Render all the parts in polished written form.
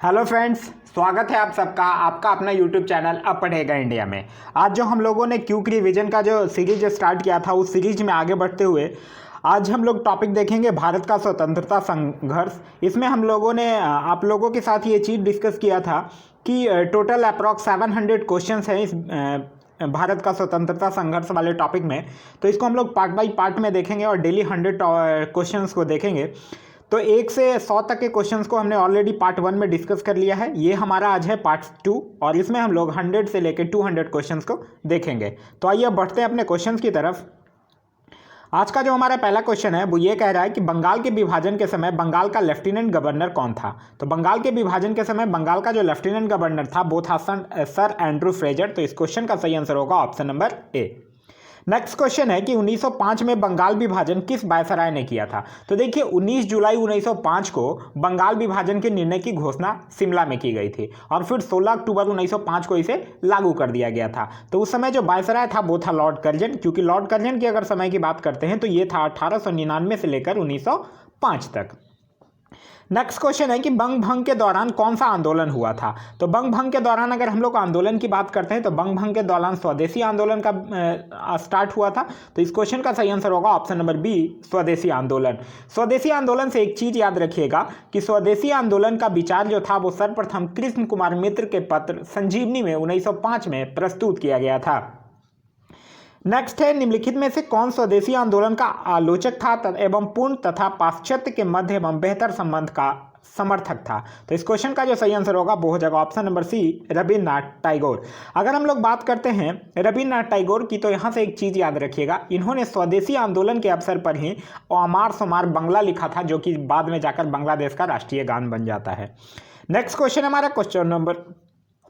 Hello friends, स्वागत है आप सबका आपका अपना यूट्यूब चैनल अब पढ़ेगा इंडिया में। आज जो हम लोगों ने क्यूक रिवीजन का जो सीरीज स्टार्ट किया था उस सीरीज में आगे बढ़ते हुए आज हम लोग टॉपिक देखेंगे भारत का स्वतंत्रता संघर्ष। इसमें हम लोगों ने आप लोगों के साथ ये चीज़ डिस्कस किया था कि टोटल अप्रॉक्स 700 क्वेश्चंस हैं इस भारत का स्वतंत्रता संघर्ष वाले टॉपिक में। तो इसको हम लोग पार्ट बाई पार्ट में देखेंगे और डेली 100 क्वेश्चंस को देखेंगे। तो 1 से 100 तक के क्वेश्चंस को हमने ऑलरेडी पार्ट 1 में डिस्कस कर लिया है। ये हमारा आज है पार्ट 2 और इसमें हम लोग 100 से लेकर 200 क्वेश्चंस को देखेंगे। तो आइए बढ़ते हैं अपने क्वेश्चंस की तरफ। आज का जो हमारा पहला क्वेश्चन है वो ये कह रहा है कि बंगाल के विभाजन के समय बंगाल का लेफ्टिनेंट गवर्नर कौन था। तो बंगाल के विभाजन के समय बंगाल का जो लेफ्टिनेंट गवर्नर था वो था सर एंड्रू फ्रेजर। तो इस क्वेश्चन का सही आंसर होगा ऑप्शन नंबर ए। नेक्स्ट क्वेश्चन है कि 1905 में बंगाल विभाजन किस वायसराय ने किया था। तो देखिए 19 जुलाई 1905 को बंगाल विभाजन के निर्णय की घोषणा शिमला में की गई थी और फिर 16 अक्टूबर 1905 को इसे लागू कर दिया गया था। तो उस समय जो वायसराय था वो था लॉर्ड कर्जन, क्योंकि लॉर्ड कर्जन की अगर समय की बात करते हैं तो ये था 1899 से लेकर 1905 तक। नेक्स्ट क्वेश्चन है कि बंग भंग के दौरान कौन सा आंदोलन हुआ था। तो बंग भंग के दौरान अगर हम लोग आंदोलन की बात करते हैं तो बंग भंग के दौरान स्वदेशी आंदोलन का स्टार्ट हुआ था। तो इस क्वेश्चन का सही आंसर होगा ऑप्शन नंबर बी, स्वदेशी आंदोलन। स्वदेशी आंदोलन से एक चीज याद रखिएगा कि स्वदेशी आंदोलन का विचार जो था वो सर्वप्रथम कृष्ण कुमार मित्र के पत्र संजीवनी में 1905 में प्रस्तुत किया गया था। नेक्स्ट है निम्नलिखित में से कौन स्वदेशी आंदोलन का आलोचक था एवं पूर्ण तथा पाश्चात्य के मध्य एवं बेहतर संबंध का समर्थक था। तो इस क्वेश्चन का जो सही आंसर होगा वो हो जाएगा option number C, Rabindranath Tagore. अगर हम लोग बात करते हैं रविन्द्रनाथ टैगोर की तो यहाँ से एक चीज़ याद रखिएगा, इन्होंने स्वदेशी आंदोलन के अवसर पर ही अमार सोमार बंगला लिखा था, जो कि बाद में जाकर बांग्लादेश का राष्ट्रीय गान बन जाता है। नेक्स्ट क्वेश्चन हमारा क्वेश्चन नंबर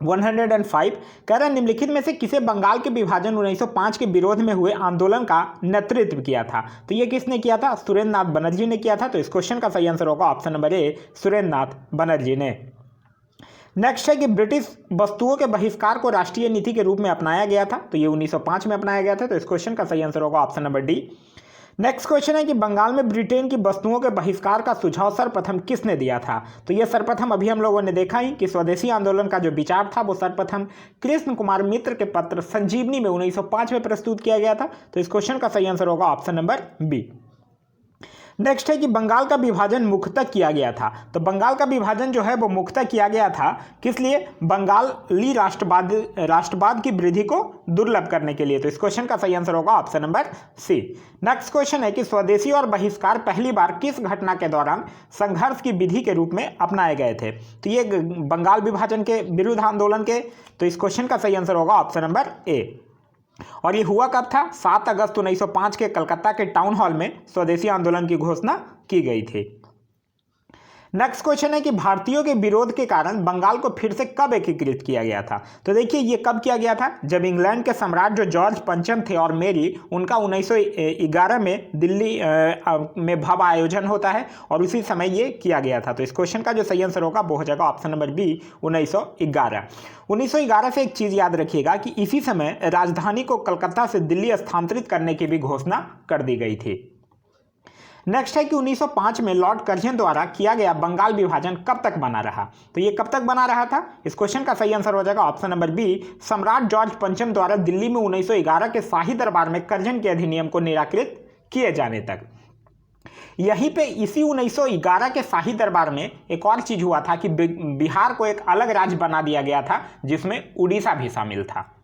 105 कह रहा है निम्नलिखित में से किसे बंगाल के विभाजन 1905 के विरोध में हुए आंदोलन का नेतृत्व किया था। तो ये किसने किया था? सुरेंद्र नाथ बनर्जी ने किया था। तो इस क्वेश्चन का सही आंसर होगा ऑप्शन नंबर ए, सुरेंद्र नाथ बनर्जी ने। नेक्स्ट है कि ब्रिटिश वस्तुओं के बहिष्कार को राष्ट्रीय नीति के रूप में अपनाया गया था। तो ये 1905 में अपनाया गया था। तो इस क्वेश्चन का सही आंसर होगा option number D. Next question है कि बंगाल में ब्रिटेन की वस्तुओं के बहिष्कार का सुझाव सर्वप्रथम किसने दिया था। तो यह सर्वप्रथम अभी हम लोगों ने देखा ही कि स्वदेशी आंदोलन का जो विचार था वो सर्वप्रथम कृष्ण कुमार मित्र के पत्र संजीवनी में 1905 में प्रस्तुत किया गया था। तो इस क्वेश्चन का सही आंसर होगा ऑप्शन नंबर बी। नेक्स्ट है कि बंगाल का विभाजन मुख्यतः किया गया था। तो बंगाल का विभाजन जो है वो मुख्यतः किया गया था किस लिए? बंगाली राष्ट्रवाद की वृद्धि को दुर्लभ करने के लिए। तो इस क्वेश्चन का सही आंसर होगा option number C. Next question है कि स्वदेशी और बहिष्कार पहली बार किस घटना के दौरान संघर्ष की विधि के रूप में अपनाए गए थे। तो ये बंगाल विभाजन के विरुद्ध आंदोलन के। तो इस क्वेश्चन का सही आंसर होगा ऑप्शन नंबर ए। और ये हुआ कब था? 7 अगस्त 1905 के कलकत्ता के टाउन हॉल में स्वदेशी आंदोलन की घोषणा की गई थी। नेक्स्ट क्वेश्चन है कि भारतीयों के विरोध के कारण बंगाल को फिर से कब एकीकृत किया गया था। तो देखिए ये कब किया गया था? जब इंग्लैंड के सम्राट जो जॉर्ज पंचम थे और मेरी, उनका 1911 में दिल्ली में भव्य आयोजन होता है और उसी समय ये किया गया था। तो इस क्वेश्चन का जो सही आंसर होगा वो हो जाएगा ऑप्शन नंबर बी, 1911। 1911 से एक चीज़ याद रखिएगा कि इसी समय राजधानी को कलकत्ता से दिल्ली स्थानांतरित करने की भी घोषणा कर दी गई थी। नेक्स्ट है कि 1905 में लॉर्ड कर्जन द्वारा किया गया बंगाल विभाजन कब तक बना रहा। तो ये कब तक बना रहा था? इस क्वेश्चन का सही आंसर हो जाएगा ऑप्शन नंबर बी, सम्राट जॉर्ज पंचम द्वारा दिल्ली में 1911 के शाही दरबार में कर्जन के अधिनियम को निराकृत किए जाने तक। यहीं पे इसी 1911 के शाही दरबार में एक और चीज हुआ था कि बिहार को एक अलग राज्य बना दिया गया था जिसमें उड़ीसा भी शामिल था।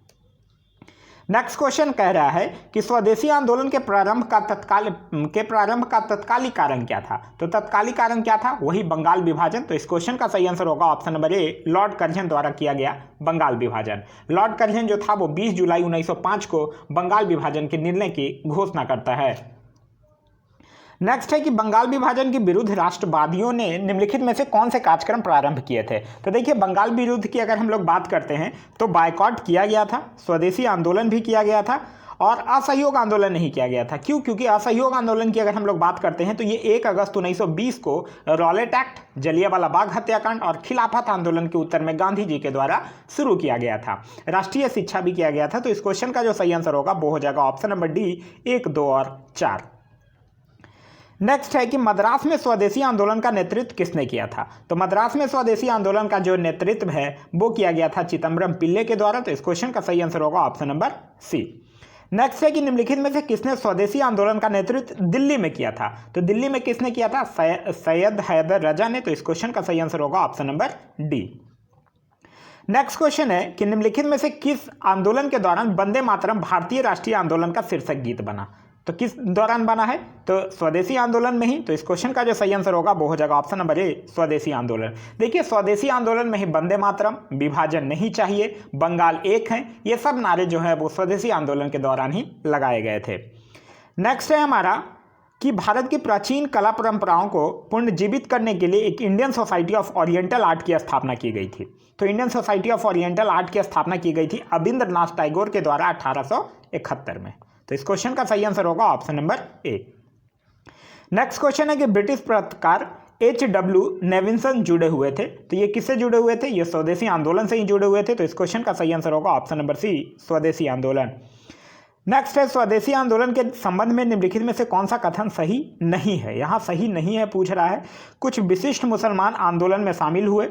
नेक्स्ट क्वेश्चन कह रहा है कि स्वदेशी आंदोलन के प्रारंभ का तत्कालिक कारण क्या था। तो तत्कालिक कारण क्या था? वही बंगाल विभाजन। तो इस क्वेश्चन का सही आंसर होगा ऑप्शन नंबर ए, लॉर्ड कर्जन द्वारा किया गया बंगाल विभाजन। लॉर्ड कर्जन जो था वो 20 जुलाई 1905 को बंगाल विभाजन के निर्णय की घोषणा करता है। नेक्स्ट है कि बंगाल विभाजन के विरुद्ध राष्ट्रवादियों ने निम्नलिखित में से कौन से कार्यक्रम प्रारंभ किए थे। तो देखिए बंगाल विरुद्ध की अगर हम लोग बात करते हैं तो बायकॉट किया गया था, स्वदेशी आंदोलन भी किया गया था और असहयोग आंदोलन नहीं किया गया था। क्यों? क्योंकि असहयोग आंदोलन की अगर हम लोग बात करते हैं तो ये 1 अगस्त 1920 को रॉलेट एक्ट, जलियांवाला बाग हत्याकांड और खिलाफत आंदोलन के उत्तर में गांधी जी के द्वारा शुरू किया गया था। राष्ट्रीय शिक्षा भी किया गया था। तो इस क्वेश्चन का जो सही आंसर होगा वो हो जाएगा ऑप्शन नंबर डी, 1, 2 और 4। नेक्स्ट है कि मद्रास में स्वदेशी आंदोलन का नेतृत्व किसने किया था। तो मद्रास में स्वदेशी आंदोलन का जो नेतृत्व है वो किया गया था चिदम्बरम पिल्ले के द्वारा। तो इस क्वेश्चन का सही आंसर होगा ऑप्शन नंबर सी। नेक्स्ट है कि निम्नलिखित में से किसने स्वदेशी आंदोलन का नेतृत्व दिल्ली में किया था। तो दिल्ली में किसने किया था, सैयद हैदर रजा ने। तो इस क्वेश्चन का सही आंसर होगा option number D. Next question है कि निम्नलिखित में से किस आंदोलन के दौरान वंदे मातरम भारतीय राष्ट्रीय आंदोलन का शीर्षक गीत बना। तो किस दौरान बना है, तो स्वदेशी आंदोलन में ही। तो इस क्वेश्चन का जो सही आंसर होगा वो हो जाएगा ऑप्शन नंबर ए, स्वदेशी आंदोलन। देखिए स्वदेशी आंदोलन में ही वंदे मातरम, विभाजन नहीं चाहिए, बंगाल एक है, ये सब नारे जो है वो स्वदेशी आंदोलन के दौरान ही लगाए गए थे। नेक्स्ट है हमारा कि भारत की प्राचीन कला परंपराओं को पुनर्जीवित करने के लिए एक Indian society of oriental art की स्थापना की गई थी। तो Indian society of oriental art की स्थापना की गई थी अबिंद्रनाथ टैगोर के द्वारा 1871 में। तो इस क्वेश्चन का सही आंसर होगा ऑप्शन नंबर ए। नेक्स्ट क्वेश्चन है कि ब्रिटिश पत्रकार H.W. नेविंसन जुड़े हुए थे। तो ये किससे जुड़े हुए थे, ये स्वदेशी आंदोलन से ही जुड़े हुए थे। तो इस क्वेश्चन का सही आंसर होगा ऑप्शन नंबर सी, स्वदेशी आंदोलन। नेक्स्ट है स्वदेशी आंदोलन के संबंध में निम्नलिखित में से कौन सा कथन सही नहीं है। यहाँ सही नहीं है पूछ रहा है। कुछ विशिष्ट मुसलमान आंदोलन में शामिल हुए,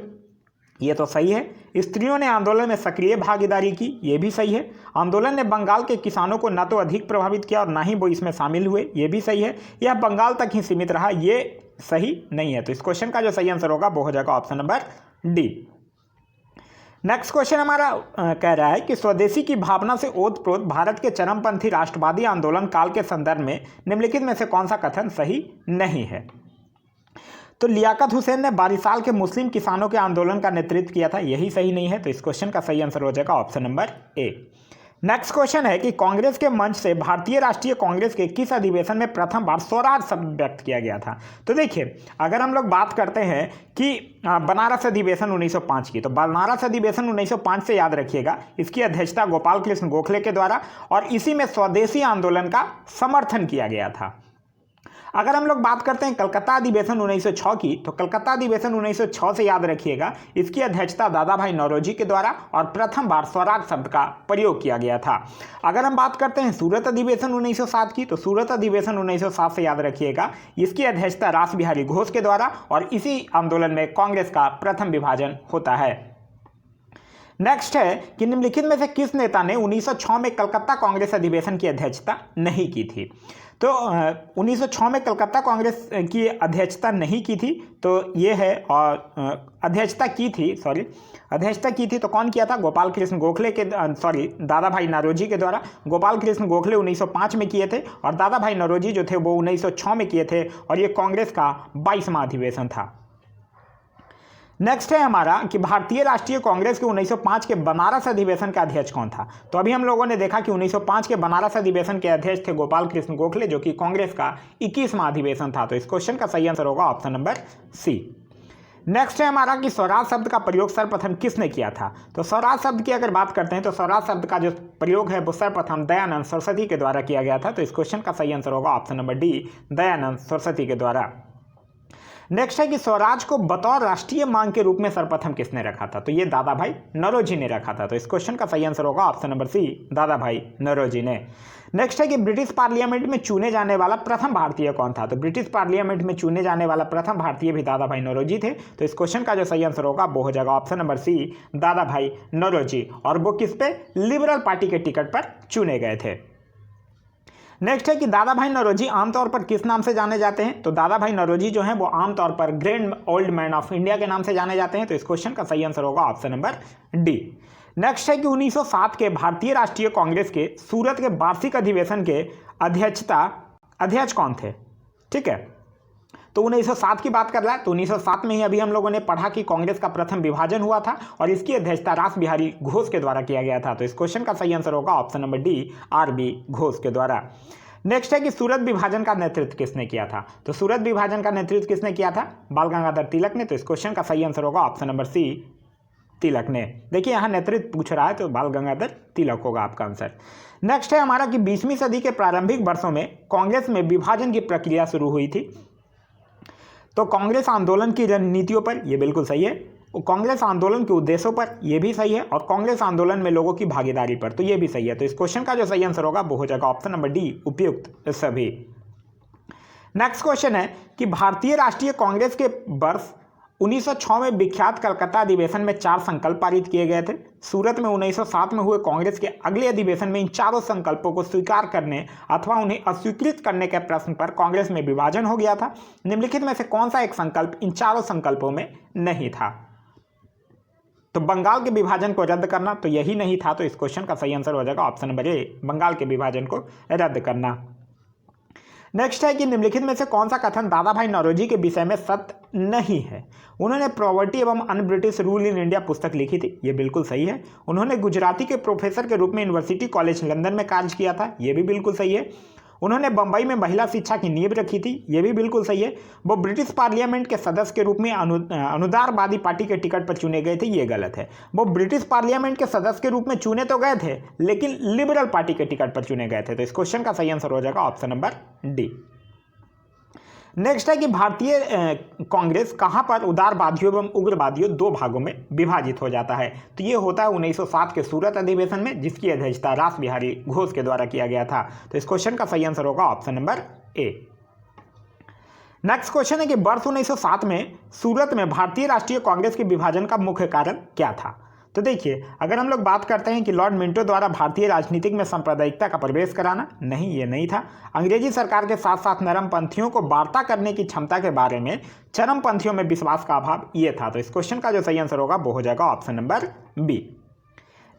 ये तो सही है। स्त्रियों ने आंदोलन में सक्रिय भागीदारी की, ये भी सही है। आंदोलन ने बंगाल के किसानों को न तो अधिक प्रभावित किया और ना ही वो इसमें शामिल हुए, ये भी सही है। यह बंगाल तक ही सीमित रहा, ये सही नहीं है। तो इस क्वेश्चन का जो सही आंसर होगा वो हो जाएगा option number D. Next question हमारा कह रहा है कि स्वदेशी की भावना से ओतप्रोत भारत के चरमपंथी राष्ट्रवादी आंदोलन काल के संदर्भ में निम्नलिखित में से कौन सा कथन सही नहीं है। तो लियाकत हुसैन ने बारिसाल के मुस्लिम किसानों के आंदोलन का नेतृत्व किया था, यही सही नहीं है। तो इस क्वेश्चन का सही आंसर हो जाएगा ऑप्शन नंबर ए। नेक्स्ट क्वेश्चन है कि कांग्रेस के मंच से भारतीय राष्ट्रीय कांग्रेस के किस अधिवेशन में प्रथम बार स्वराज शब्द व्यक्त किया गया था। तो देखिए अगर हम लोग बात करते हैं कि बनारस अधिवेशन 1905 की, तो बनारस अधिवेशन 1905 से याद रखिएगा, इसकी अध्यक्षता गोपाल कृष्ण गोखले के द्वारा और इसी में स्वदेशी आंदोलन का समर्थन किया गया था। अगर हम लोग बात करते हैं कलकत्ता अधिवेशन 1906 की, तो कलकत्ता अधिवेशन 1906 से याद रखिएगा, इसकी अध्यक्षता दादा भाई नौरोजी के द्वारा और प्रथम बार स्वराज शब्द का प्रयोग किया गया था। अगर हम बात करते हैं सूरत अधिवेशन 1907 की, तो सूरत अधिवेशन 1907 से याद रखिएगा, इसकी अध्यक्षता रास बिहारी घोष के द्वारा और इसी आंदोलन में कांग्रेस का प्रथम विभाजन होता है। नेक्स्ट है कि निम्नलिखित में से किस नेता ने 1906 में कलकत्ता कांग्रेस अधिवेशन की अध्यक्षता नहीं की थी। तो 1906 में कलकत्ता कांग्रेस की अध्यक्षता नहीं की थी, तो ये है, और अध्यक्षता की थी तो कौन किया था, गोपाल कृष्ण गोखले के दादा भाई नौरोजी के द्वारा। गोपाल कृष्ण गोखले 1905 में किए थे और दादा भाई नौरोजी जो थे वो 1906 में किए थे और ये कांग्रेस का 22वां अधिवेशन था। नेक्स्ट है हमारा कि भारतीय राष्ट्रीय कांग्रेस के 1905 के बनारस अधिवेशन का अध्यक्ष कौन था। तो अभी हम लोगों ने देखा कि 1905 के बनारस अधिवेशन के अध्यक्ष थे गोपाल कृष्ण गोखले, जो कि कांग्रेस का 21वां अधिवेशन था। तो इस क्वेश्चन का सही आंसर होगा ऑप्शन नंबर सी। नेक्स्ट है हमारा कि स्वराज शब्द का प्रयोग सर्वप्रथम किसने किया था। तो स्वराज शब्द की अगर बात करते हैं तो स्वराज शब्द का जो प्रयोग है वो सर्वप्रथम दयानंद सरस्वती के द्वारा किया गया था। तो इस क्वेश्चन का सही आंसर होगा option number D, Dayanand Saraswati के द्वारा। नेक्स्ट है कि स्वराज को बतौर राष्ट्रीय मांग के रूप में सर्वप्रथम किसने रखा था। तो ये दादा भाई नौरोजी ने रखा था। तो इस क्वेश्चन का सही आंसर होगा ऑप्शन नंबर सी, दादा भाई नौरोजी ने। नेक्स्ट है कि ब्रिटिश पार्लियामेंट में चुने जाने वाला प्रथम भारतीय कौन था। तो ब्रिटिश पार्लियामेंट में चुने जाने वाला प्रथम भारतीय भी दादा भाई नौरोजी थे। तो इस क्वेश्चन का जो सही आंसर होगा वो हो जाएगा ऑप्शन नंबर सी, दादा भाई नौरोजी, और वो किस पे, लिबरल पार्टी के टिकट पर चुने गए थे। नेक्स्ट है कि दादा भाई नौरोजी आमतौर पर किस नाम से जाने जाते हैं। तो दादा भाई नौरोजी जो हैं वो आमतौर पर grand old man of India के नाम से जाने जाते हैं। तो इस क्वेश्चन का सही आंसर होगा ऑप्शन नंबर डी। नेक्स्ट है कि 1907 के भारतीय राष्ट्रीय कांग्रेस के सूरत के वार्षिक अधिवेशन के अध्यक्ष कौन थे। ठीक है, तो 1907 की बात कर रहा है, तो 1907 में ही अभी हम लोगों ने पढ़ा कि कांग्रेस का प्रथम विभाजन हुआ था और इसकी अध्यक्षता रास बिहारी घोष के द्वारा किया गया था। तो इस क्वेश्चन का सही आंसर होगा option number D, RB. Ghosh के द्वारा। नेक्स्ट है कि सूरत विभाजन का नेतृत्व किसने किया था। तो सूरत विभाजन का नेतृत्व किसने किया था, बाल गंगाधर तिलक ने। तो इस क्वेश्चन का सही आंसर होगा ऑप्शन नंबर सी, तिलक ने। देखिए यहाँ नेतृत्व पूछ रहा है तो बाल गंगाधर तिलक होगा आपका आंसर। नेक्स्ट है हमारा कि 20वीं सदी के प्रारंभिक वर्षों में कांग्रेस में विभाजन की प्रक्रिया शुरू हुई थी। तो कांग्रेस आंदोलन की रणनीतियों पर, यह बिल्कुल सही है, कांग्रेस आंदोलन के उद्देश्यों पर, यह भी सही है, और कांग्रेस आंदोलन में लोगों की भागीदारी पर, तो यह भी सही है। तो इस क्वेश्चन का जो सही आंसर होगा वो हो जाएगा ऑप्शन नंबर डी, उपयुक्त सभी। नेक्स्ट क्वेश्चन है कि भारतीय राष्ट्रीय कांग्रेस के वर्ष 1906 में विख्यात कलकत्ता अधिवेशन में 4 संकल्प पारित किए गए थे। सूरत में 1907 में हुए कांग्रेस के अगले अधिवेशन में इन चारों संकल्पों को स्वीकार करने अथवा उन्हें अस्वीकृत करने के प्रश्न पर कांग्रेस में विभाजन हो गया था। निम्नलिखित में से कौन सा एक संकल्प इन चारों संकल्पों में नहीं था? तो बंगाल के विभाजन को रद्द करना तो यही नहीं था, तो इस क्वेश्चन का सही आंसर हो जाएगा ऑप्शन नंबर ए, बंगाल के विभाजन को रद्द करना। नेक्स्ट है कि निम्नलिखित में से कौन सा कथन दादा भाई नौरोजी के विषय में सत्य नहीं है? उन्होंने प्रॉपर्टी एवं un British rule in India पुस्तक लिखी थी, ये बिल्कुल सही है। उन्होंने गुजराती के प्रोफेसर के रूप में यूनिवर्सिटी कॉलेज लंदन में कार्य किया था, ये भी बिल्कुल सही है। उन्होंने बंबई में महिला शिक्षा की नींव रखी थी, ये भी बिल्कुल सही है। वो ब्रिटिश पार्लियामेंट के सदस्य के रूप में अनुदारवादी पार्टी के टिकट पर चुने गए थे, ये गलत है। वो ब्रिटिश पार्लियामेंट के सदस्य के रूप में चुने तो गए थे, लेकिन लिबरल पार्टी के टिकट पर चुने गए थे। तो इस क्वेश्चन का सही आंसर हो जाएगा ऑप्शन नंबर डी। नेक्स्ट है कि भारतीय कांग्रेस कहां पर उदारवादियों एवं उग्रवादियों दो भागों में विभाजित हो जाता है? तो ये होता है 1907 के सूरत अधिवेशन में, जिसकी अध्यक्षता रास बिहारी घोष के द्वारा किया गया था। तो इस क्वेश्चन का सही आंसर होगा ऑप्शन नंबर ए। नेक्स्ट क्वेश्चन है कि वर्ष 1907 में सूरत में भारतीय राष्ट्रीय कांग्रेस के विभाजन का मुख्य कारण क्या था? तो देखिए, अगर हम लोग बात करते हैं कि लॉर्ड मिंटो द्वारा भारतीय राजनीतिक में सांप्रदायिकता का प्रवेश कराना, नहीं, ये नहीं था। अंग्रेजी सरकार के साथ साथ नरमपंथियों को वार्ता करने की क्षमता के बारे में चरमपंथियों में विश्वास का अभाव, ये था। तो इस क्वेश्चन का जो सही आंसर होगा वो हो जाएगा option number B.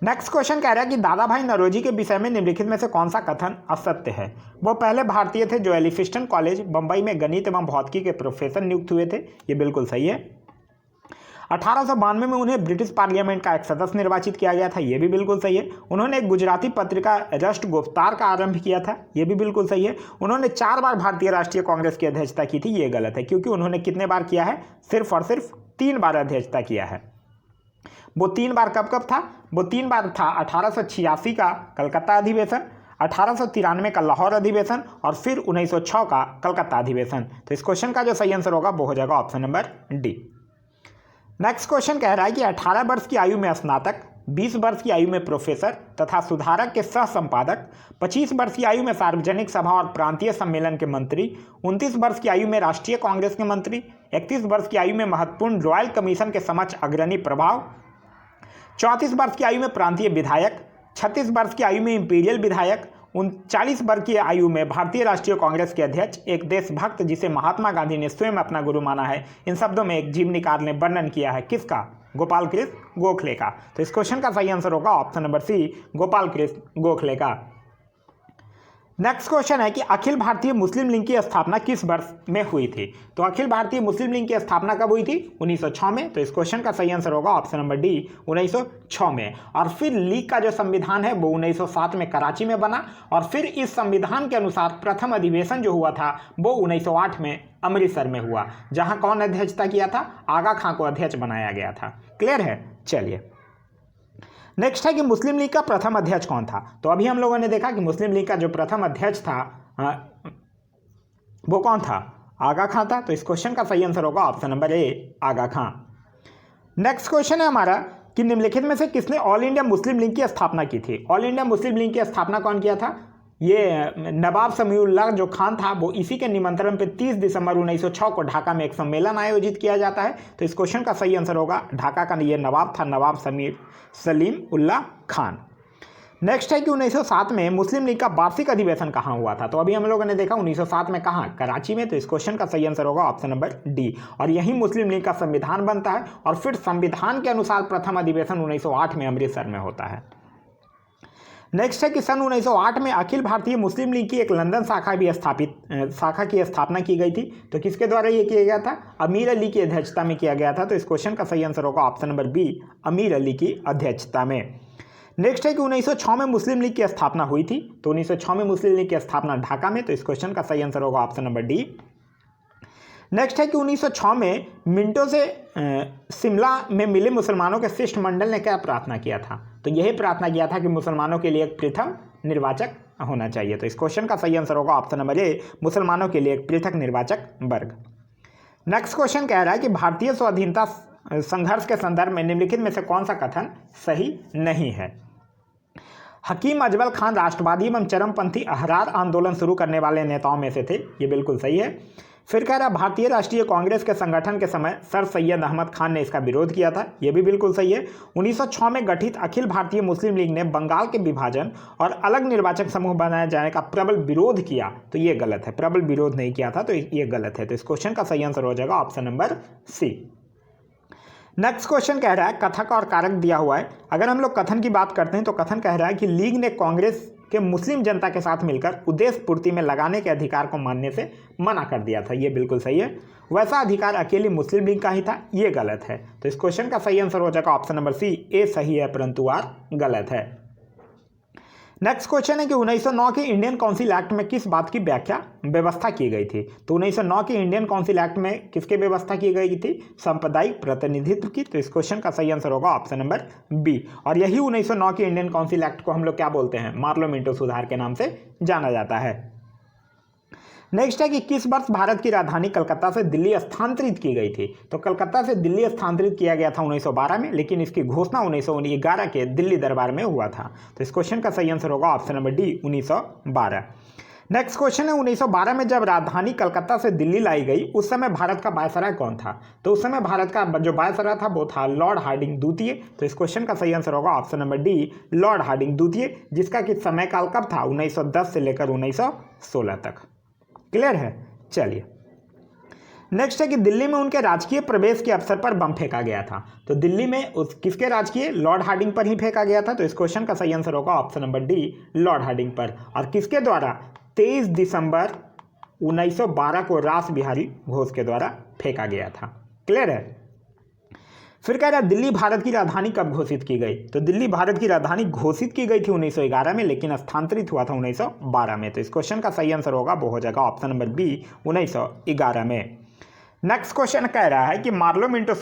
Next question कह रहा है कि दादा भाई नौरोजी के विषय में निम्नलिखित में से कौन सा कथन असत्य है? वो पहले भारतीय थे जो एलिफिस्टन कॉलेज बंबई में गणित एवं भौतिकी के प्रोफेसर नियुक्त हुए थे, ये बिल्कुल सही है। 1892 में उन्हें ब्रिटिश पार्लियामेंट का एक सदस्य निर्वाचित किया गया था, यह भी बिल्कुल सही है। उन्होंने एक गुजराती पत्रिका राष्ट्र गुफ्तार का आरंभ किया था, यह भी बिल्कुल सही है। उन्होंने 4 बार भारतीय राष्ट्रीय कांग्रेस की अध्यक्षता की थी, यह गलत है, क्योंकि उन्होंने कितने बार किया है? सिर्फ और सिर्फ 3 बार अध्यक्षता किया है। वो 3 बार कब कब था? वो 3 बार था 1886 का कलकत्ता अधिवेशन, 1893 का लाहौर अधिवेशन और फिर 1906 का कलकत्ता अधिवेशन। तो इस क्वेश्चन का जो सही आंसर होगा वो हो जाएगा option number D. Next question कह रहा है कि 18 वर्ष की आयु में स्नातक, 20 वर्ष की आयु में प्रोफेसर तथा सुधारक के सह संपादक, 25 वर्ष की आयु में सार्वजनिक सभा और प्रांतीय सम्मेलन के मंत्री, 29 वर्ष की आयु में राष्ट्रीय कांग्रेस के मंत्री, 31 वर्ष की आयु में महत्वपूर्ण रॉयल कमीशन के समक्ष अग्रणी प्रभाव, 34 वर्ष की आयु में प्रांतीय विधायक, 36 वर्ष की आयु में इंपीरियल विधायक, 39 वर्ष की आयु में भारतीय राष्ट्रीय कांग्रेस के अध्यक्ष, एक देशभक्त जिसे महात्मा गांधी ने स्वयं अपना गुरु माना है। इन शब्दों में एक जीवनीकार ने वर्णन किया है, किसका? गोपाल कृष्ण गोखले का। तो इस क्वेश्चन का सही आंसर होगा option number C, Gopal Krishna Gokhale का। नेक्स्ट क्वेश्चन है कि अखिल भारतीय मुस्लिम लीग की स्थापना किस वर्ष में हुई थी? तो अखिल भारतीय मुस्लिम लीग की स्थापना कब हुई थी? 1906 में। तो इस क्वेश्चन का सही आंसर होगा ऑप्शन नंबर डी, 1906 में। और फिर लीग का जो संविधान है वो 1907 में कराची में बना, और फिर इस संविधान के अनुसार प्रथम अधिवेशन जो हुआ था वो 1908 में अमृतसर में हुआ, जहां कौन अध्यक्षता किया था? आगा खां को अध्यक्ष बनाया गया था। क्लियर है? चलिए, नेक्स्ट है कि मुस्लिम लीग का प्रथम अध्यक्ष कौन था? तो अभी हम लोगों ने देखा कि मुस्लिम लीग का जो प्रथम अध्यक्ष था वो कौन था? आगा खां था। तो इस क्वेश्चन का सही आंसर होगा option number A, Aga Khan. Next question है हमारा कि निम्नलिखित में से किसने ऑल इंडिया मुस्लिम लीग की स्थापना की थी? ऑल इंडिया मुस्लिम लीग की स्थापना कौन किया था? ये नवाब समीउल्लाह जो खान था, वो इसी के निमंत्रण पे 30 दिसंबर 1906 को ढाका में एक सम्मेलन आयोजित किया जाता है। तो इस क्वेश्चन का सही आंसर होगा, ढाका का ये नवाब था नवाब सलीम उल्लाह खान। नेक्स्ट है कि 1907 में मुस्लिम लीग का वार्षिक अधिवेशन कहाँ हुआ था? तो अभी हम लोगों ने देखा 1907 में कहाँ? कराची में। तो इस क्वेश्चन का सही आंसर होगा ऑप्शन नंबर डी, और यही मुस्लिम लीग का संविधान बनता है, और फिर संविधान के अनुसार प्रथम अधिवेशन 1908 में अमृतसर में होता है। नेक्स्ट है कि सन 1908 में अखिल भारतीय मुस्लिम लीग की एक लंदन शाखा की स्थापना की गई थी। तो किसके द्वारा ये किया गया था? अमीर अली की अध्यक्षता में किया गया था। तो इस क्वेश्चन का सही आंसर होगा ऑप्शन नंबर बी, अमीर अली की अध्यक्षता में। नेक्स्ट है कि 1906 में मुस्लिम लीग की स्थापना हुई थी। तो 1906 में मुस्लिम लीग की स्थापना ढाका में। तो इस क्वेश्चन का सही आंसर होगा ऑप्शन नंबर डी। नेक्स्ट है कि 1906 में मिंटो से शिमला में मिले मुसलमानों के शिष्टमंडल ने क्या प्रार्थना किया था? तो यही प्रार्थना किया था कि मुसलमानों के लिए एक पृथक निर्वाचक होना चाहिए। तो इस क्वेश्चन का सही आंसर होगा ऑप्शन नंबर ए, मुसलमानों के लिए एक पृथक निर्वाचक वर्ग। नेक्स्ट क्वेश्चन कह रहा है कि भारतीय स्वाधीनता संघर्ष के संदर्भ में निम्नलिखित में से कौन सा कथन सही नहीं है? हकीम अजमल खान राष्ट्रवादी एवं चरमपंथी अहरार आंदोलन शुरू करने वाले नेताओं में से थे, ये बिल्कुल सही है। फिर कह रहा भारतीय राष्ट्रीय कांग्रेस के संगठन के समय सर सैयद अहमद खान ने इसका विरोध किया था, यह भी बिल्कुल सही है। 1906 में गठित अखिल भारतीय मुस्लिम लीग ने बंगाल के विभाजन और अलग निर्वाचक समूह बनाए जाने का प्रबल विरोध किया, तो ये गलत है, प्रबल विरोध नहीं किया था, तो ये गलत है। तो इस क्वेश्चन का सही आंसर हो जाएगा option number C. Next question कह रहा है कथक और कारक दिया हुआ है। अगर हम लोग कथन की बात करते हैं तो कथन कह रहा है कि लीग ने कांग्रेस के मुस्लिम जनता के साथ मिलकर उद्देश्य पूर्ति में लगाने के अधिकार को मानने से मना कर दिया था, ये बिल्कुल सही है। वैसा अधिकार अकेली मुस्लिम लीग का ही था, ये गलत है। तो इस क्वेश्चन का सही आंसर हो जाएगा ऑप्शन नंबर सी, ए सही है परंतु आर गलत है। नेक्स्ट क्वेश्चन है कि 1909 के इंडियन काउंसिल एक्ट में किस बात की व्यवस्था की गई थी। तो 1909 के इंडियन काउंसिल एक्ट में किसकी व्यवस्था की गई थी, सांप्रदायिक प्रतिनिधित्व की। तो इस क्वेश्चन का सही आंसर होगा ऑप्शन नंबर बी। और यही 1909 के इंडियन काउंसिल एक्ट को हम लोग क्या बोलते हैं, मार्लो मिंटो सुधार के नाम से जाना जाता है। नेक्स्ट है कि किस वर्ष भारत की राजधानी कलकत्ता से दिल्ली स्थानांतरित की गई थी। तो कलकत्ता से दिल्ली स्थानांतरित किया गया था 1912 में, लेकिन इसकी घोषणा 1911 के दिल्ली दरबार में हुआ था। तो इस क्वेश्चन का सही आंसर होगा option number D, 1912। Next question है 1912 में जब राजधानी कलकत्ता से दिल्ली लाई गई उस समय भारत का वायसराय कौन था। तो उस समय भारत का जो वायसराय था वो था लॉर्ड हार्डिंग द्वितीय। तो इस क्वेश्चन का सही आंसर होगा option number D, Lord Hardinge द्वितीय, जिसका कि समय काल कब था, 1910 से लेकर 1916 तक। क्लियर है। चलिए नेक्स्ट है कि दिल्ली में उनके राजकीय प्रवेश के अवसर पर बम फेंका गया था। तो दिल्ली में किसके राजकीय, लॉर्ड हार्डिंग पर ही फेंका गया था। तो इस क्वेश्चन का सही आंसर होगा option number D, Lord Hardinge पर। और किसके द्वारा, 23 दिसंबर 1912 को रास बिहारी घोष के द्वारा फेंका गया था। क्लियर है। फिर कह रहा है दिल्ली भारत की राजधानी कब घोषित की गई। तो दिल्ली भारत की राजधानी घोषित की गई थी 1911 में, लेकिन स्थानांतरित हुआ था 1912 में। तो इस क्वेश्चन का सही आंसर होगा वो हो जाएगा ऑप्शन नंबर बी, 1911 में। नेक्स्ट क्वेश्चन कह रहा है कि मार्लो मिंटो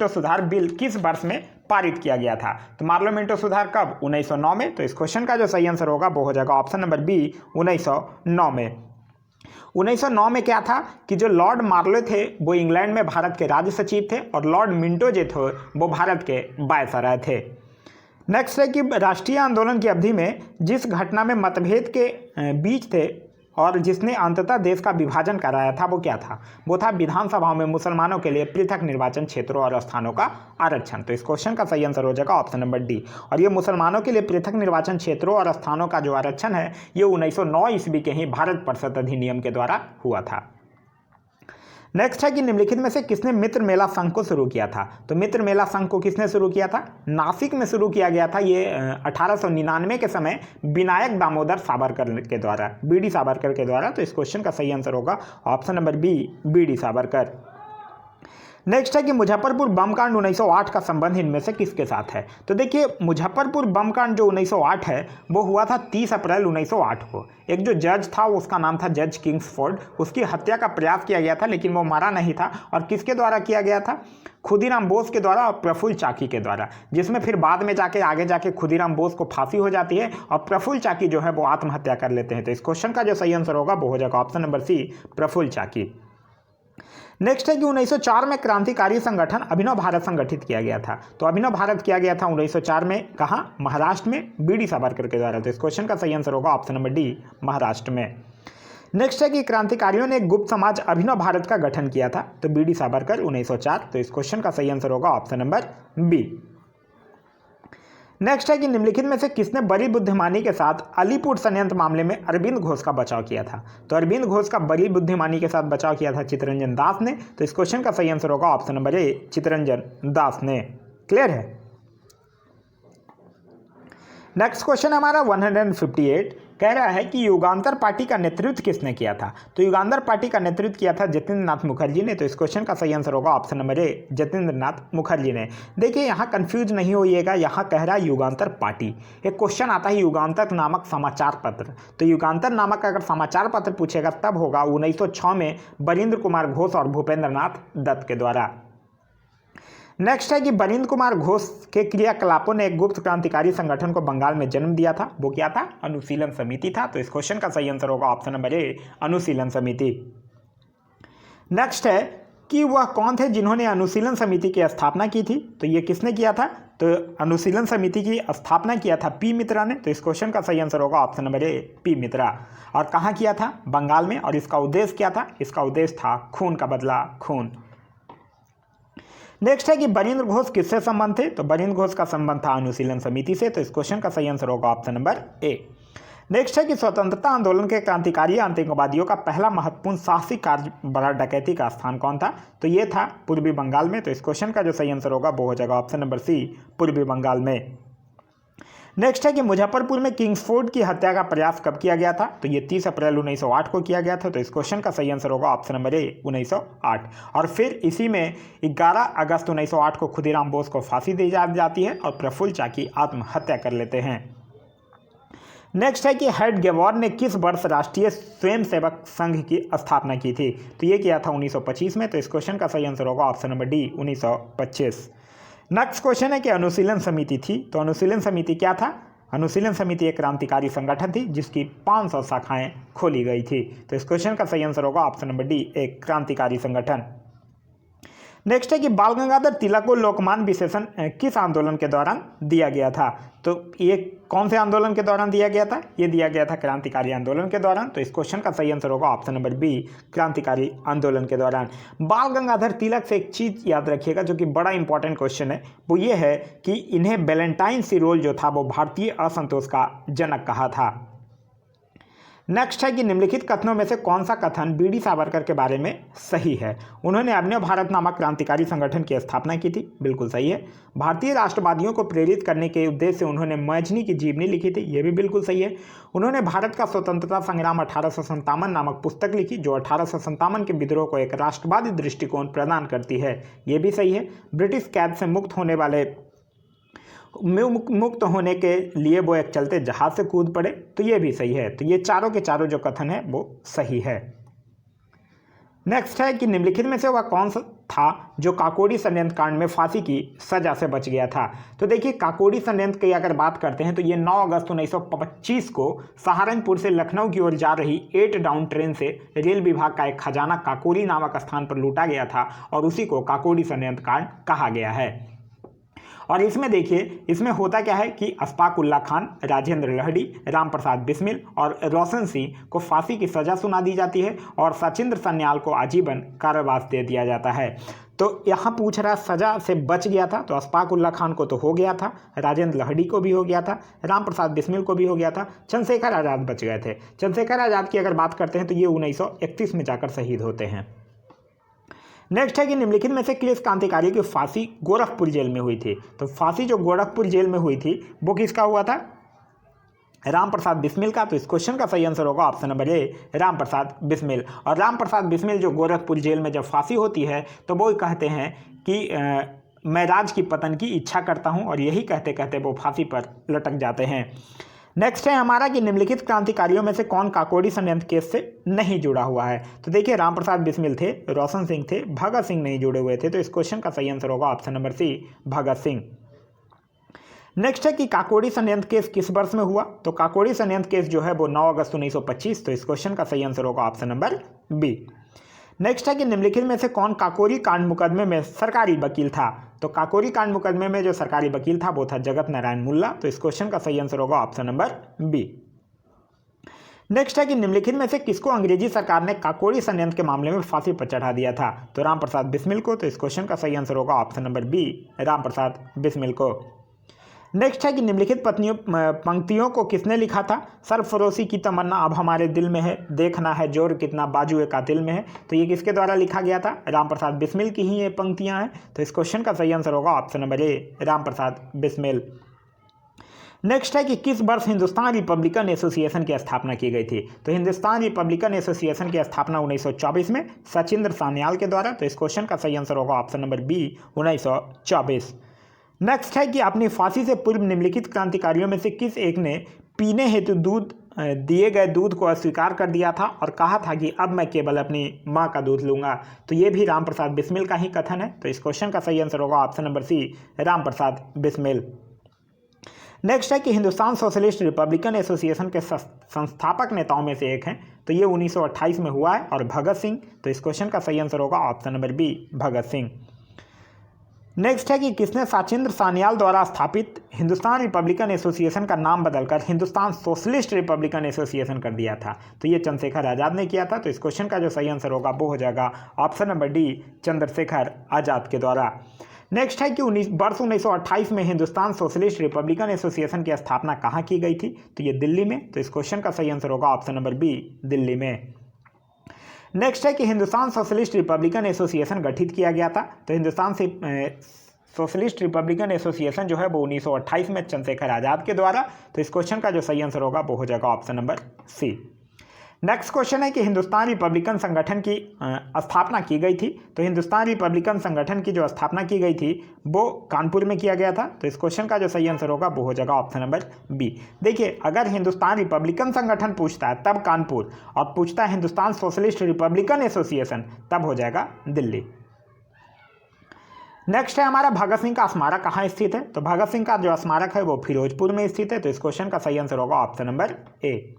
सुधार बिल किस वर्ष में पारित किया गया था। तो मार्लो मिंटो सुधार कब, 1909 में। तो इस क्वेश्चन का जो सही आंसर होगा वो हो जाएगा ऑप्शन नंबर बी, 1909 में। 1909 में क्या था कि जो लॉर्ड मार्लो थे वो इंग्लैंड में भारत के राज्य सचिव थे और लॉर्ड मिंटो जो थे वो भारत के वायसराय थे। नेक्स्ट है कि राष्ट्रीय आंदोलन की अवधि में जिस घटना में मतभेद के बीच थे और जिसने अंततः देश का विभाजन कराया था वो क्या था, वो था विधानसभाओं में मुसलमानों के लिए पृथक निर्वाचन क्षेत्रों और स्थानों का आरक्षण। तो इस क्वेश्चन का सही आंसर हो जाएगा ऑप्शन नंबर डी। और ये मुसलमानों के लिए पृथक निर्वाचन क्षेत्रों और स्थानों का जो आरक्षण है ये 1909 ईस्वी के ही भारत परिषद अधिनियम के द्वारा हुआ था। नेक्स्ट है कि निम्नलिखित में से किसने मित्र मेला संघ को शुरू किया था। तो मित्र मेला संघ को किसने शुरू किया था, नासिक में शुरू किया गया था। ये 1899 के समय विनायक दामोदर सावरकर के द्वारा, बीडी सावरकर के द्वारा। तो इस क्वेश्चन का सही आंसर होगा option number B, B D Savarkar. Next है कि मुजफ्फरपुर बम कांड 1908 का संबंध इनमें से किसके साथ है। तो देखिए मुजफ्फरपुर बम कांड जो 1908 है वो हुआ था 30 अप्रैल 1908 को। एक जो जज था उसका नाम था जज किंग्सफोर्ड, उसकी हत्या का प्रयास किया गया था लेकिन वो मारा नहीं था। और किसके द्वारा किया गया था, खुदीराम बोस के द्वारा और प्रफुल्ल चाकी के द्वारा, जिसमें फिर बाद में आगे जाके खुदीराम बोस को फांसी हो जाती है और प्रफुल्ल चाकी जो है वो आत्महत्या कर लेते हैं। तो इस क्वेश्चन का जो सही आंसर होगा वो हो जाएगा ऑप्शन नंबर सी, प्रफुल्ल चाकी। नेक्स्ट है कि 1904 में क्रांतिकारी संगठन अभिनव भारत संगठित किया गया था। तो अभिनव भारत किया गया था 1904 में, कहाँ, महाराष्ट्र में, बीडी सावरकर के द्वारा। तो इस क्वेश्चन का सही आंसर होगा ऑप्शन नंबर डी, महाराष्ट्र में। नेक्स्ट है कि क्रांतिकारियों ने गुप्त समाज अभिनव भारत का गठन किया था। तो बीडी सावरकर 1904। तो इस क्वेश्चन का सही आंसर होगा ऑप्शन नंबर बी। नेक्स्ट है कि निम्नलिखित में से किसने बड़ी बुद्धिमानी के साथ अलीपुर षड्यंत्र मामले में अरविंद घोष का बचाव किया था। तो अरविंद घोष का बड़ी बुद्धिमानी के साथ बचाव किया था चित्तरंजन दास ने। तो इस क्वेश्चन का सही आंसर होगा ऑप्शन नंबर ए, चित्तरंजन दास ने। क्लियर है। नेक्स्ट क्वेश्चन हमारा 158 कह रहा है कि युगांतर पार्टी का नेतृत्व किसने किया था। तो युगांतर पार्टी का नेतृत्व किया था जतिंद्र नाथ मुखर्जी ने। तो इस क्वेश्चन का सही आंसर होगा ऑप्शन नंबर ए, जतिंद्र नाथ मुखर्जी ने। देखिए यहाँ कंफ्यूज नहीं होइएगा, यहाँ कह रहा है युगांतर पार्टी। एक क्वेश्चन आता है युगांतर नामक समाचार पत्र। तो युगांतर नामक अगर समाचार पत्र पूछेगा तब होगा 1906 में बरिंद्र कुमार घोष और भूपेंद्र नाथ दत्त के द्वारा। नेक्स्ट है कि बरिंद्र कुमार घोष के क्रियाकलापों ने एक गुप्त क्रांतिकारी संगठन को बंगाल में जन्म दिया था। वो क्या था, अनुशीलन समिति था। तो इस क्वेश्चन का सही आंसर होगा ऑप्शन नंबर ए, अनुशीलन समिति। नेक्स्ट है कि वह कौन थे जिन्होंने अनुशीलन समिति की स्थापना की थी। तो ये किसने किया था, तो अनुशीलन समिति की स्थापना किया था पी मित्रा ने। तो इस क्वेश्चन का सही आंसर होगा ऑप्शन नंबर ए, पी मित्रा। और कहाँ किया था, बंगाल में। और इसका उद्देश्य क्या था, इसका उद्देश्य था खून का बदला खून। नेक्स्ट है कि बरिंद्र घोष किससे संबंध थे, तो बरिंद्र घोष का संबंध था अनुशीलन समिति से। तो इस क्वेश्चन का सही आंसर होगा ऑप्शन नंबर ए। नेक्स्ट है कि स्वतंत्रता आंदोलन के क्रांतिकारी आतंकवादियों का पहला महत्वपूर्ण साहसिक कार्य बड़ा डकैती का स्थान कौन था, तो ये था पूर्वी बंगाल में। तो इस क्वेश्चन का जो सही आंसर होगा वो हो जाएगा ऑप्शन नंबर सी, पूर्वी बंगाल में। नेक्स्ट है कि मुजफ्फरपुर में किंग्सफोर्ड की हत्या का प्रयास कब किया गया था, तो ये 30 अप्रैल 1908 को किया गया था। तो इस क्वेश्चन का सही आंसर होगा ऑप्शन नंबर ए, 1908। और फिर इसी में 11 अगस्त 1908 को खुदीराम बोस को फांसी दी जाती है और प्रफुल्ल चाकी आत्महत्या कर लेते हैं। नेक्स्ट है कि हेड गेवॉर ने किस वर्ष राष्ट्रीय स्वयंसेवक संघ की स्थापना की थी, तो ये किया था 1925 में। तो इस क्वेश्चन का सही आंसर होगा option number D, 1925। Next question है कि अनुशीलन समिति थी, तो अनुशीलन समिति क्या था, अनुशीलन समिति एक क्रांतिकारी संगठन थी जिसकी 500 शाखाएं खोली गई थी। तो इस क्वेश्चन का सही आंसर होगा ऑप्शन नंबर डी, एक क्रांतिकारी संगठन। नेक्स्ट है कि बाल गंगाधर तिलक को लोकमान विशेषण किस आंदोलन के दौरान दिया गया था, तो ये कौन से आंदोलन के दौरान दिया गया था, ये दिया गया था क्रांतिकारी आंदोलन के दौरान। तो इस क्वेश्चन का सही आंसर होगा ऑप्शन नंबर बी, क्रांतिकारी आंदोलन के दौरान। बाल गंगाधर तिलक से एक चीज़ याद रखिएगा जो कि बड़ा इंपॉर्टेंट क्वेश्चन है, वो ये है कि इन्हें वैलेंटाइन सी रोल जो था वो भारतीय असंतोष का जनक कहा था। नेक्स्ट है कि निम्नलिखित कथनों में से कौन सा कथन बीडी सावरकर के बारे में सही है। उन्होंने अभिनव भारत नामक क्रांतिकारी संगठन की स्थापना की थी, बिल्कुल सही है। भारतीय राष्ट्रवादियों को प्रेरित करने के उद्देश्य से उन्होंने मैजनी की जीवनी लिखी थी, ये भी बिल्कुल सही है। उन्होंने भारत का स्वतंत्रता संग्राम 1857 नामक पुस्तक लिखी जो 1857 के विद्रोह को एक राष्ट्रवादी दृष्टिकोण प्रदान करती है, ये भी सही है। ब्रिटिश कैद से मुक्त होने के लिए वो एक चलते जहाज से कूद पड़े, तो ये भी सही है। तो ये चारों के चारों जो कथन है वो सही है। नेक्स्ट है कि निम्नलिखित में से वह कौन सा था जो काकोरी षड्यंत्र कांड में फांसी की सजा से बच गया था। तो देखिए काकोरी षड्यंत्र की अगर बात करते हैं तो ये 9 अगस्त 1925 को सहारनपुर से लखनऊ की ओर जा रही 8 डाउन ट्रेन से रेल विभाग का एक खजाना काकोरी नामक स्थान पर लूटा गया था और उसी को काकोरी षड्यंत्र कांड कहा गया है। और इसमें देखिए, इसमें होता क्या है कि अशफाक उल्ला खान, राजेंद्र लहड़ी, राम प्रसाद बिस्मिल और रोशन सिंह को फांसी की सजा सुना दी जाती है और सचिंद्र सन्याल को आजीवन कारावास दे दिया जाता है। तो यहाँ पूछ रहा सजा से बच गया था, तो अशफाक उल्ला खान को तो हो गया था, राजेंद्र लहड़ी को भी हो गया था, राम प्रसाद बिस्मिल को भी हो गया था, चंद्रशेखर आज़ाद बच गए थे। चंद्रशेखर आज़ाद की अगर बात करते हैं तो ये 1931 में जाकर शहीद होते हैं। नेक्स्ट है कि निम्नलिखित में से किस क्रांतिकारी की फांसी गोरखपुर जेल में हुई थी। तो फांसी जो गोरखपुर जेल में हुई थी वो किसका हुआ था, राम प्रसाद बिस्मिल का। तो इस क्वेश्चन का सही आंसर होगा ऑप्शन नंबर ए, राम प्रसाद बिस्मिल। और राम प्रसाद बिस्मिल जो गोरखपुर जेल में जब फांसी होती है तो वो कहते हैं कि मैं राज की पतन की इच्छा करता हूँ, और यही कहते कहते वो फांसी पर लटक जाते हैं। नेक्स्ट है हमारा कि निम्नलिखित क्रांतिकारियों में से कौन काकोरी षड्यंत्र केस से नहीं जुड़ा हुआ है। तो देखिए राम प्रसाद बिस्मिल थे, रोशन सिंह थे, भगत सिंह नहीं जुड़े हुए थे। तो इस क्वेश्चन का सही आंसर होगा ऑप्शन नंबर सी, भगत सिंह। नेक्स्ट है कि काकोरी षड्यंत्र केस किस वर्ष में हुआ। तो काकोरी षड्यंत्र केस जो है वो 9 अगस्त 1925। तो इस क्वेश्चन का सही आंसर होगा ऑप्शन नंबर बी। नेक्स्ट है कि निम्नलिखित में से कौन काकोरी कांड मुकदमे में सरकारी वकील था। तो काकोरी कांड मुकदमे में जो सरकारी वकील था वो था जगत नारायण मुल्ला। तो इस क्वेश्चन का सही आंसर होगा ऑप्शन नंबर बी। नेक्स्ट है कि निम्नलिखित में से किसको अंग्रेजी सरकार ने काकोरी षड्यंत्र के मामले में फांसी पर चढ़ा दिया था। तो राम प्रसाद बिस्मिल को। तो इस क्वेश्चन का सही आंसर होगा option number B, Ram Prasad Bismil को। नेक्स्ट है कि निम्नलिखित पंक्तियों को किसने लिखा था। सरफरोशी की तमन्ना अब हमारे दिल में है, देखना है जोर कितना बाजुए कातिल में है। तो ये किसके द्वारा लिखा गया था, राम प्रसाद बिस्मिल की ही ये पंक्तियां हैं। तो इस क्वेश्चन का सही आंसर होगा ऑप्शन नंबर ए, राम प्रसाद बिस्मिल। नेक्स्ट है कि किस वर्ष हिंदुस्तान रिपब्लिकन एसोसिएशन की स्थापना की गई थी। तो हिंदुस्तान रिपब्लिकन एसोसिएशन की स्थापना 1924 में सचिंद्र सान्याल के द्वारा। तो इस क्वेश्चन का सही आंसर होगा ऑप्शन नंबर बी, 1924। नेक्स्ट है कि अपनी फांसी से पूर्व निम्नलिखित क्रांतिकारियों में से किस एक ने पीने हेतु दिए गए दूध को अस्वीकार कर दिया था और कहा था कि अब मैं केवल अपनी माँ का दूध लूंगा। तो ये भी राम प्रसाद बिस्मिल का ही कथन है। तो इस क्वेश्चन का सही आंसर होगा ऑप्शन नंबर सी, राम प्रसाद बिस्मिल। नेक्स्ट है कि हिंदुस्तान सोशलिस्ट रिपब्लिकन एसोसिएशन के संस्थापक नेताओं में से एक हैं, तो ये 1928 में हुआ है, और भगत सिंह, तो इस क्वेश्चन का सही आंसर होगा option number B, Bhagat Singh. Next है कि किसने साचिंद्र सान्याल द्वारा स्थापित हिंदुस्तान रिपब्लिकन एसोसिएशन का नाम बदलकर हिंदुस्तान सोशलिस्ट रिपब्लिकन एसोसिएशन कर दिया था, तो ये चंद्रशेखर आज़ाद ने किया था, तो इस क्वेश्चन का जो सही आंसर होगा वो हो जाएगा option number D, Chandrashekhar Azad के द्वारा। नेक्स्ट है कि वर्ष 1928 में हिंदुस्तान सोशलिस्ट रिपब्लिकन एसोसिएशन की स्थापना कहाँ की गई थी, तो ये दिल्ली में, तो इस क्वेश्चन का सही आंसर होगा ऑप्शन नंबर बी, दिल्ली में। नेक्स्ट है कि हिंदुस्तान सोशलिस्ट रिपब्लिकन एसोसिएशन गठित किया गया था, तो हिंदुस्तान से सोशलिस्ट रिपब्लिकन एसोसिएशन जो है वो 1928 में चंद्रशेखर आज़ाद के द्वारा, तो इस क्वेश्चन का जो सही आंसर होगा वो हो जाएगा option number C. Next question है कि हिंदुस्तान रिपब्लिकन संगठन की स्थापना की गई थी, तो हिंदुस्तान रिपब्लिकन संगठन की जो स्थापना की गई थी वो कानपुर में किया गया था, तो इस क्वेश्चन का जो सही आंसर होगा वो हो जाएगा ऑप्शन नंबर बी। देखिए, अगर हिंदुस्तान रिपब्लिकन संगठन पूछता है तब कानपुर, और पूछता है हिंदुस्तान सोशलिस्ट रिपब्लिकन एसोसिएशन तब हो जाएगा दिल्ली। नेक्स्ट है हमारा भगत सिंह का स्मारक कहाँ स्थित है, तो भगत सिंह का जो स्मारक है वो फिरोजपुर में स्थित है, तो इस क्वेश्चन का सही आंसर होगा ऑप्शन नंबर ए।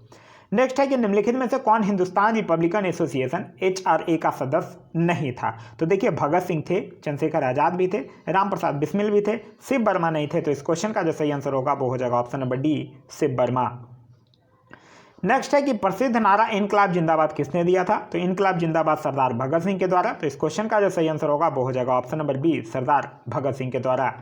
नेक्स्ट है कि निम्नलिखित में से कौन हिंदुस्तान रिपब्लिकन एसोसिएशन HRA का सदस्य नहीं था, तो देखिए भगत सिंह थे, चंद्रशेखर आज़ाद भी थे, राम प्रसाद बिस्मिल भी थे, शिव वर्मा नहीं थे, तो इस क्वेश्चन का जो सही आंसर होगा वो हो जाएगा option number D, Shiv Verma. Next है कि प्रसिद्ध नारा इनकलाब जिंदाबाद किसने दिया था, तो इनकलाब जिंदाबाद सरदार भगत सिंह के द्वारा, तो इस क्वेश्चन का जो सही आंसर होगा वो हो जाएगा ऑप्शन नंबर बी, सरदार भगत सिंह के द्वारा।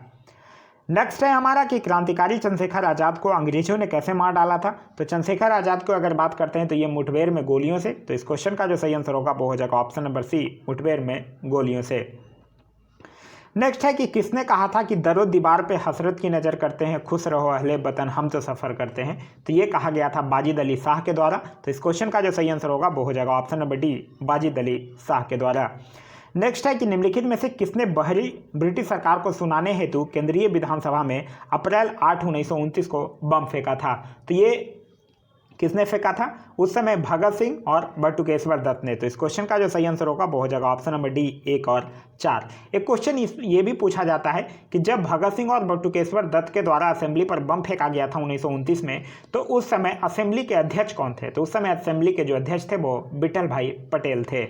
नेक्स्ट है हमारा कि क्रांतिकारी चंद्रशेखर आज़ाद को अंग्रेजों ने कैसे मार डाला था, तो चंद्रशेखर आज़ाद को अगर बात करते हैं तो ये मुठभेड़ में गोलियों से, तो इस क्वेश्चन का जो सही आंसर होगा वो हो जाएगा ऑप्शन नंबर सी, मुठभेड़ में गोलियों से। नेक्स्ट है कि किसने कहा था कि दरो दीवार पे हसरत की नज़र करते हैं, खुश रहो अहले वतन हम तो सफ़र करते हैं, तो ये कहा गया था बाजिद अली शाह के द्वारा, तो इस क्वेश्चन का जो सही आंसर होगा वो हो जाएगा option number D, Wajid Ali Shah के द्वारा। नेक्स्ट है कि निम्नलिखित में से किसने बहरी ब्रिटिश सरकार को सुनाने हेतु केंद्रीय विधानसभा में अप्रैल 8, 1929 को बम फेंका था, तो ये किसने फेंका था, उस समय भगत सिंह और बटुकेश्वर दत्त ने, तो इस क्वेश्चन का जो सही आंसर होगा वो हो जाएगा ऑप्शन नंबर डी, 1 और 4। एक क्वेश्चन ये भी पूछा जाता है कि जब भगत सिंह और बटुकेश्वर दत्त के द्वारा असेंबली पर बम फेंका गया था 1929 में, तो उस समय असेंबली के अध्यक्ष कौन थे, तो उस समय असेंबली के जो अध्यक्ष थे वो विठल भाई पटेल थे।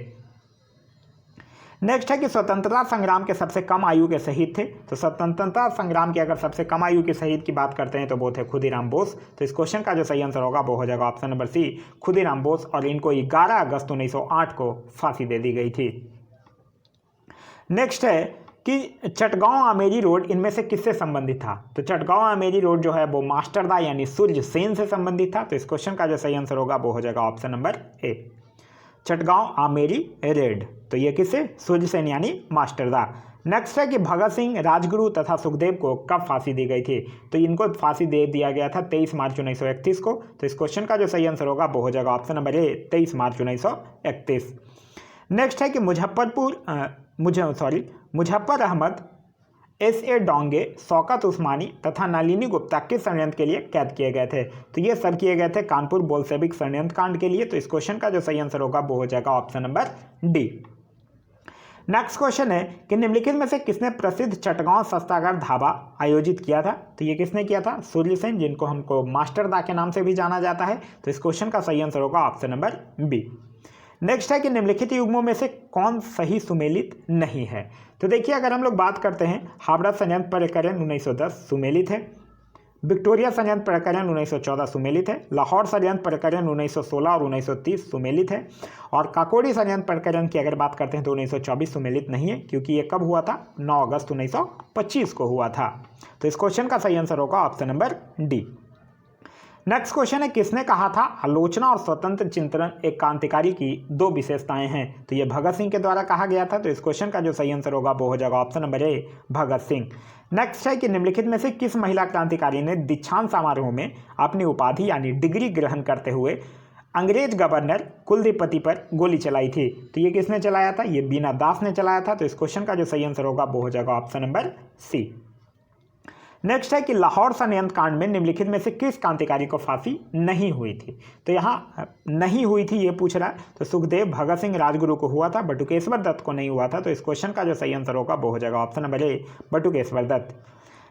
नेक्स्ट है कि स्वतंत्रता संग्राम के सबसे कम आयु के शहीद थे, तो स्वतंत्रता संग्राम के अगर सबसे कम आयु के शहीद की बात करते हैं तो वो थे खुदीराम बोस, तो इस क्वेश्चन का जो सही आंसर होगा वो हो जाएगा option number C, Khudiram Bose, और इनको 11 अगस्त 1908 को फांसी दे दी गई थी। नेक्स्ट है कि चटगांव आमेरी रोड इनमें से किससे संबंधित था, तो चटगांव आमेरी रोड जो है वो मास्टरदा यानी सूर्य सेन से संबंधित था, तो इस क्वेश्चन का जो सही आंसर होगा वो हो जाएगा option number A, Chatgaon armoury raid, तो ये किससे, सूर्य सेन यानी मास्टरदा। नेक्स्ट है कि भगत सिंह, राजगुरु तथा सुखदेव को कब फांसी दी गई थी, तो इनको फांसी दे दिया गया था 23 मार्च 1931 को, तो इस क्वेश्चन का जो सही आंसर होगा वो हो जाएगा ऑप्शन नंबर ए, 23 मार्च 1931। नेक्स्ट है कि मुजफ्फर अहमद, S.A. डोंगे, शौकत उस्मानी तथा नलिनी गुप्ता किस षड्यंत्र के लिए कैद किए गए थे, तो ये सब किए गए थे कानपुर बोल्शेविक षड्यंत्र कांड के लिए, तो इस क्वेश्चन का जो सही आंसर होगा वो हो जाएगा option number D. Next question है कि निम्नलिखित में से किसने प्रसिद्ध चटगांव सस्तागर ढाबा आयोजित किया था, तो ये किसने किया था, सूर्य सेन, जिनको हमको मास्टरदा के नाम से भी जाना जाता है, तो इस क्वेश्चन का सही आंसर होगा ऑप्शन नंबर बी। नेक्स्ट है कि निम्नलिखित युग्मों में से कौन सही सुमेलित नहीं है, तो देखिए अगर हम लोग बात करते हैं हावड़ा षड्यंत्र प्रकरण 1910 सुमेलित है, विक्टोरिया षड्यंत्र प्रकरण 1914 सुमेलित है, लाहौर षड्यंत्र प्रकरण 1916 और 1930 सुमेलित है, और काकोरी षड्यंत्र प्रकरण की अगर बात करते हैं तो 1924 सुमेलित नहीं है, क्योंकि ये कब हुआ था, 9 अगस्त 1925 को हुआ था, तो इस क्वेश्चन का सही आंसर होगा option number D. Next question है किसने कहा था आलोचना और स्वतंत्र चिंतन एक क्रांतिकारी की 2 विशेषताएं हैं, तो ये भगत सिंह के द्वारा कहा गया था, तो इस क्वेश्चन का जो सही आंसर होगा वो हो जाएगा ऑप्शन नंबर ए, भगत सिंह। नेक्स्ट है कि निम्नलिखित में से किस महिला क्रांतिकारी ने दीक्षांत समारोह में अपनी उपाधि यानी डिग्री ग्रहण करते हुए अंग्रेज गवर्नर कुलदीपति पर गोली चलाई थी, तो ये किसने चलाया था, ये बीना दास ने चलाया था, तो इस क्वेश्चन का जो सही आंसर होगा वो हो जाएगा ऑप्शन नंबर सी। नेक्स्ट है कि लाहौर षड्यंत्र कांड में निम्नलिखित में से किस क्रांतिकारी को फांसी नहीं हुई थी, तो यहाँ नहीं हुई थी ये पूछ रहा है, तो सुखदेव, भगत सिंह, राजगुरु को हुआ था, बटुकेश्वर दत्त को नहीं हुआ था, तो इस क्वेश्चन का जो सही आंसर होगा वो हो जाएगा option number A, Batukeshwar Dutt.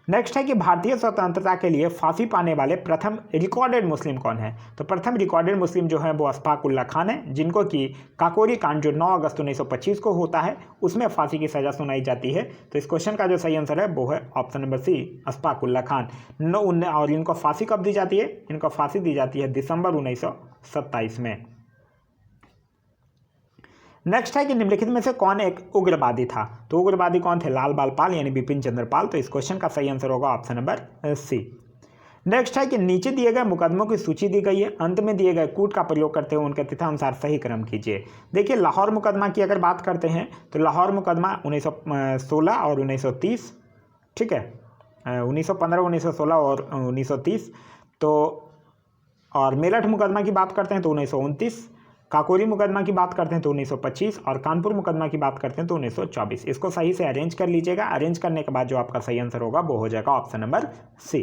Next है कि भारतीय स्वतंत्रता के लिए फांसी पाने वाले प्रथम रिकॉर्डेड मुस्लिम कौन है? तो प्रथम रिकॉर्डेड मुस्लिम जो है वो अशफाक उल्ला खान है, जिनको कि काकोरी कांड जो 9 अगस्त 1925 को होता है उसमें फांसी की सज़ा सुनाई जाती है। तो इस क्वेश्चन का जो सही आंसर है वो है option number C, Ashfaqulla Khan. और इनको फांसी कब दी जाती है? इनको फांसी दी जाती है दिसंबर 1927 में। नेक्स्ट है कि निम्नलिखित में से कौन एक उग्रवादी था? तो उग्रवादी कौन थे? लाल बाल पाल यानी बिपिन चंद्र पाल। तो इस क्वेश्चन का सही आंसर होगा ऑप्शन नंबर सी। नेक्स्ट है कि नीचे दिए गए मुकदमों की सूची दी गई है, अंत में दिए गए कूट का प्रयोग करते हुए उनके तथ्यानुसार सही क्रम कीजिए। देखिए, लाहौर मुकदमा की अगर बात करते हैं तो लाहौर मुकदमा 1916 और 1930, ठीक है, 1915, 1916 और 1930। तो और मेरठ मुकदमा की बात करते हैं तो 1929, काकोरी मुकदमा की बात करते हैं तो 1925 और कानपुर मुकदमा की बात करते हैं तो 1924। इसको सही से अरेंज कर लीजिएगा। अरेंज करने के बाद जो आपका सही आंसर होगा वो हो जाएगा option number C.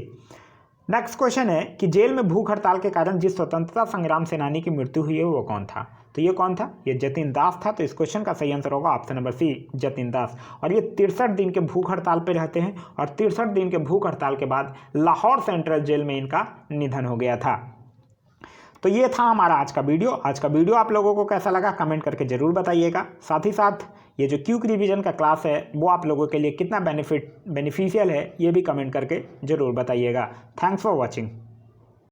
Next question है कि जेल में भूख हड़ताल के कारण जिस स्वतंत्रता संग्राम सेनानी की मृत्यु हुई है वो कौन था? तो ये कौन था? ये जतिन दास था। तो इस क्वेश्चन का सही आंसर होगा ऑप्शन नंबर सी, जतिन दास। और ये 63 दिन के भूख हड़ताल पे रहते हैं और 63 दिन के भूख हड़ताल के बाद लाहौर सेंट्रल जेल में इनका निधन हो गया था। तो ये था हमारा आज का वीडियो। आज का वीडियो आप लोगों को कैसा लगा कमेंट करके ज़रूर बताइएगा। साथ ही साथ ये जो क्यूक रिवीजन का क्लास है वो आप लोगों के लिए कितना बेनिफिशियल है ये भी कमेंट करके ज़रूर बताइएगा। Thanks for watching.